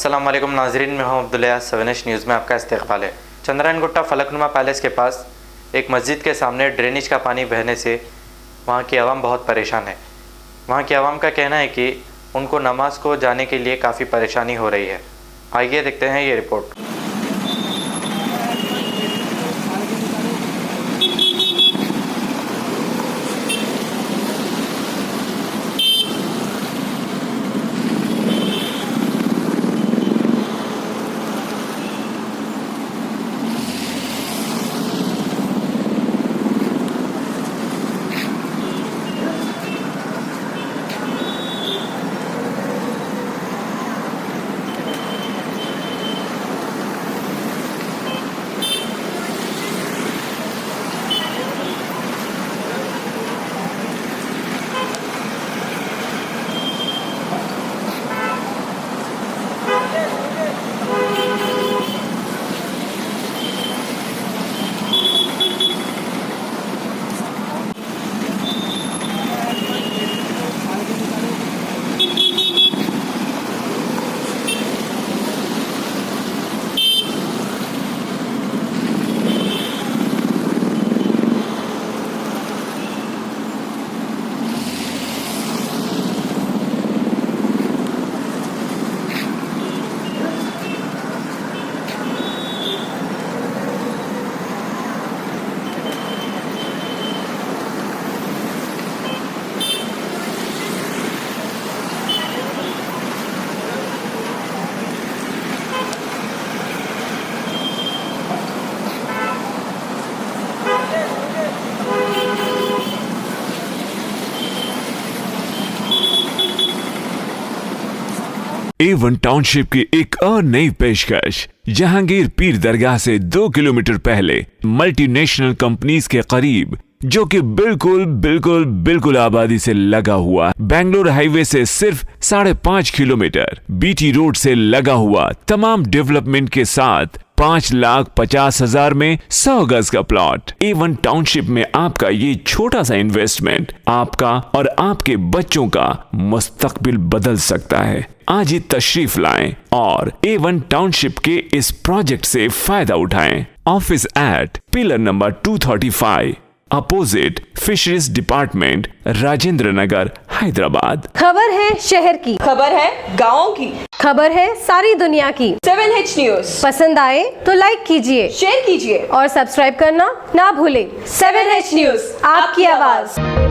अस्सलाम वालेकुम नाजरीन, मैं हूं अब्दुल्ला। 7H न्यूज़ में आपका इस्तकबाल है। चंद्रायनगुट्टा फलकनुमा पैलेस के पास एक मस्जिद के सामने ड्रेनेज का पानी बहने से वहां की आवाम बहुत परेशान है। वहां की आवाम का कहना है कि उनको नमाज को जाने के लिए काफ़ी परेशानी हो रही है। आइए देखते हैं ये रिपोर्ट। A1 टाउनशिप की एक और नई पेशकश। जहांगीर पीर दरगाह से 2 किलोमीटर पहले मल्टीनेशनल कंपनीज के करीब, जो कि बिल्कुल आबादी से लगा हुआ, बेंगलोर हाईवे से सिर्फ 5.5 किलोमीटर, बीटी रोड से लगा हुआ, तमाम डेवलपमेंट के साथ 5,50,000 में 100 गज का प्लॉट। A1 टाउनशिप में आपका ये छोटा सा इन्वेस्टमेंट आपका और आपके बच्चों का मुस्तकबिल बदल सकता है। आज ही तशरीफ लाएं और A1 टाउनशिप के इस प्रोजेक्ट से फायदा उठाएं। Office at pillar number 235 opposite fisheries department, Rajendra Nagar, Hyderabad. खबर है शहर की, खबर है गाँव की, खबर है सारी दुनिया की। 7H न्यूज़ पसंद आए तो लाइक कीजिए, शेयर कीजिए और सब्सक्राइब करना ना भूलें। 7H न्यूज़, आपकी आवाज।